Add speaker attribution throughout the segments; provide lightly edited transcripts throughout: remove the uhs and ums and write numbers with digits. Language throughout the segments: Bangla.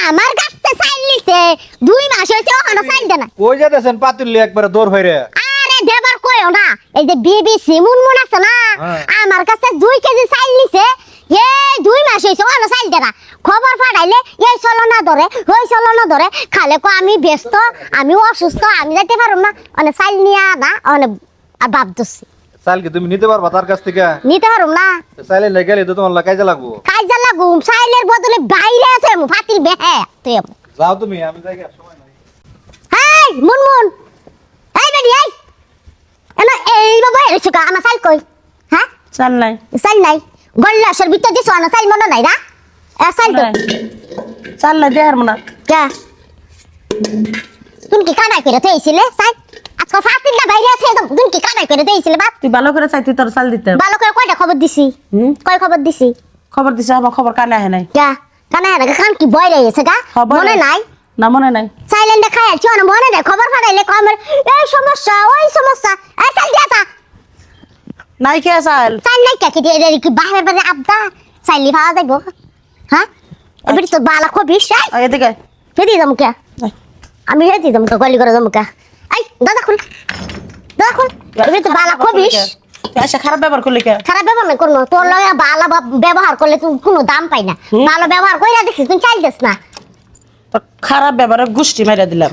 Speaker 1: আমার কাছে চাইল নিছে 2 মাস হইছে ওখানে চাইল দেনা
Speaker 2: কই যাইতেছেন পাতুলি একবারে দৌড় হইরে
Speaker 1: আরে দেবার কইও না এই যে বিবিসি মুনমুন আছে না আমার কাছে 2 কেজি চাইল নিছে এই 2 মাস হইছে ওখানে চাইল দেনা খবর ফাড়াইলে এই চলো না ধরে ওই চলো না ধরে খালে কো আমি ব্যস্ত আমি অসুস্থ আমি যাইতে পারুম না মানে চাইল নিয়া না মানে বাপ দছি
Speaker 2: চাল কি তুমি নিতে পারবা তার কাছ থেকে
Speaker 1: নিতে পারুম না
Speaker 2: চাইলে লেগে তো তোমার কাজে লাগবো
Speaker 1: কাজে লাগুম চাইলের বদলে বাইরে আছে ফাতিল বেহে তুই
Speaker 2: যাও তুমি আমি যাই সময় নাই
Speaker 1: হেই মুনমুন এই বেডি এই এনা এই বাবা এসে কা আমার চাইল কই হ্যাঁ
Speaker 3: চাল নাই
Speaker 1: চাইল নাই গল্লাসের ভিতর দিছো না চাইল মনে নাই না এ চাইল তো
Speaker 3: চাল নাই দেহার মনা
Speaker 1: কে তুমি কি কামাই করে থইছিলে চাই আজকে ফাতিল না বাইরে আছে একদম তুমি কি কামাই করে থইছিলে বাপ
Speaker 3: তুই ভালো করে চাই তুই তোর চাল দিতে
Speaker 1: ভালো করে কয়টা খবর দিছি কয় খবর দিছি
Speaker 3: খবর দিছে আমার খবর কানে আহে নাই
Speaker 1: কে কানা এর কান কি বই রইছে গা মনে নাই
Speaker 3: না মনে নাই
Speaker 1: সাইলেন্টে খাই আছি না মনে নাই খবর ফাটাইলে কমের এই সমস্যা ওই সমস্যা এই চাল দিয়া তা
Speaker 3: নাই কে চাল
Speaker 1: চাল নাই কে কি এর কি বাহির বাহির আবদা চাইলি পাওয়া যাইব হ্যাঁ এবার তো বালা খুব বিশাল
Speaker 3: এদিকে
Speaker 1: হেদি যাম কে আমি হেদি যাম গলি করে যাম কে এই দাদা খুল এবার তো বালা খুব বিশ
Speaker 3: আচ্ছা খারাপ ব্যবহার করলি কে
Speaker 1: খারাপ ব্যবহার না করনো তোর লগে বালা ব্যবহার করলে তুমি কোনো দাম পাই না ভালো ব্যবহার কইরা দেখছিস তুমি চাইল দিস না
Speaker 3: তোর খারাপ ব্যবহারে গুষ্টি মাইরা দিলাম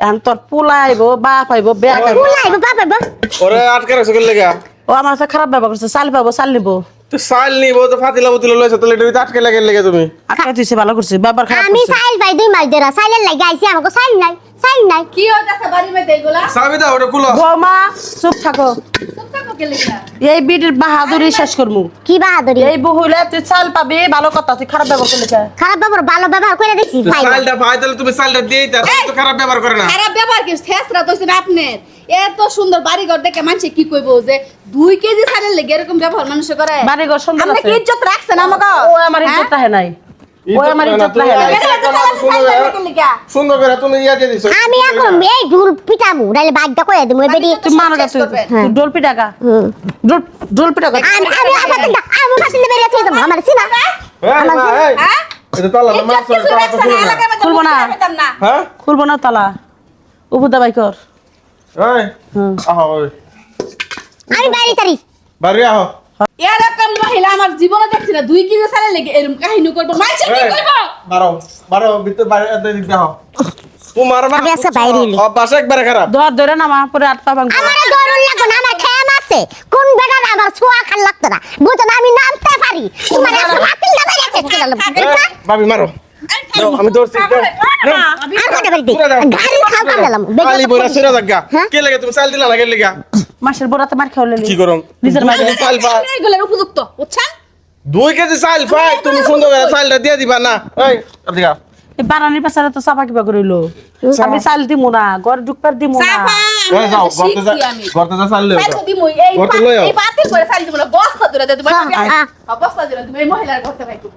Speaker 3: এখন তোর পোলা আইবো বাপ আইবো বেয়া খাইবো
Speaker 1: কোন আইবো বাপ আইবো
Speaker 2: ওরে আটকে রাখছ গেল লাগা
Speaker 3: ও আমার সাথে খারাপ ব্যবহার করছে চাল পাবো চাল নিবো
Speaker 2: তুই চাল নিবো তো ফাতিলা বুতিলা লইছ তাহলে এটা আটকে লাগে লাগে তুমি
Speaker 3: আটকে তুইছে ভালো করছিস ব্যবহার খারাপ
Speaker 1: আমি
Speaker 3: করছিস
Speaker 1: চাইল ভাই 2 মাস ধরে চাইলের লাগি আইছি আমাকে চাইল নাই
Speaker 4: কি হইতাছে বাড়ির মধ্যে এগুলা
Speaker 2: চাবি দাও ওটা খুলো
Speaker 3: বৌমা চুপ থাকো
Speaker 4: চুপ থাকো কে লিখা
Speaker 3: এই বিটির বাহাদুরি শেষ করমু
Speaker 1: কি বাহাদুরি
Speaker 3: এই বহুলে তুই চাল পাবি ভালো কথা তুই খারাপ ব্যবহার করলি কে
Speaker 1: খারাপ ব্যবহার ভালো ব্যবহার করে দেখছি ভাই
Speaker 2: চালটা ভাই তাহলে তুমি চালটা দিয়েই তা তো খারাপ ব্যবহার করে না
Speaker 4: খারাপ ব্যবহার কি ঠেসরা দইছেন আপনার এত সুন্দর বাড়ি ঘর দেখে মানুষে কি কইবো যে 2 কেজি চালের লেগে এরকম ব্যবহার মানুষ করে
Speaker 3: বাড়ি ঘর সুন্দর
Speaker 4: আপনি কি
Speaker 3: আছে
Speaker 4: ইজ্জত রাখছেন আমাকে
Speaker 3: ও আমার ইজ্জত রাখে নাই ও আমার ইজ্জত রাখে নাই
Speaker 2: সুন্দর করে তুমি ইয়া দিয়ে দিছো
Speaker 1: আমি এখন এই ঢুল পিটামু নাইলে বাগদা কইয়া দিমু এবেডি
Speaker 3: তুই মানো গা তুই ডোল পিটা গা ডোল পিটা গা
Speaker 1: আমি ফাতিল বেরিয়ে থেকে দেবো আমার সিনা
Speaker 4: হ্যাঁ
Speaker 2: এটা তালা মাছ
Speaker 3: খুলবো না
Speaker 2: হ্যাঁ
Speaker 3: খুলবো না তালা উপদা বাই কর
Speaker 2: এই আহো ওই
Speaker 1: আমি বাড়ি তারি
Speaker 2: বাড়ি আহো
Speaker 4: এরকম মহিলা আমার জীবনে দেখছি না 2 কেজি চালের লেগে এরকম কাহিনী করবো মানুষে কি কইবো
Speaker 2: বারো ভিতর বাইরে দিক দাও তোমার মা
Speaker 1: আমি আজকে বাইরে এলি।
Speaker 2: অভ্যাস একবারে খারাপ
Speaker 3: দর ধরে নামা পরে আট পা ভাঙবো
Speaker 1: আমার দরুন লাগো না আমার খেয়াম আছে কোন বেটা আমার ছোঁয়া খান লাগতো না বুঝো না আমি নামতে পারি তোমার এত ফাতিল না বেরিয়ে থেকে গেলাম
Speaker 2: ভাবি মারো দাও, আমি ধরছি দাও।
Speaker 1: আর কটা বাড়ি গাড়ি খাও কাম দিলাম
Speaker 2: আলি বইরা সরে যাগা কে লাগে তুমি চাল দিলা লাগে লাগা
Speaker 3: মাসের বড়াতে মার খাওয়ালে
Speaker 2: কি করম
Speaker 3: নিজের মাঝে
Speaker 2: চাল পা
Speaker 4: এগুলোর উপযুক্ত বুঝছেন
Speaker 2: 2 কেজি চাল পাই তুমি সুন্দর করে চালটা দিয়ে দিবা না এই দিগা
Speaker 3: এই বারানির পাশে তো চাপা কিবা করিলো আমি চাল দিমু না ঘর ঢুকবার দিমু না
Speaker 2: ওই যাও গর্তে যা চাল লও
Speaker 4: চাইতো দিমু এই
Speaker 2: গর্তে লও
Speaker 4: এই পাতিল করে চাল দিমু না বস্তা ধরে দে তুমি
Speaker 1: হ্যাঁ।
Speaker 4: বস্তা ধরে তুমি এই মহিলার ঘরতে ভাই তুমি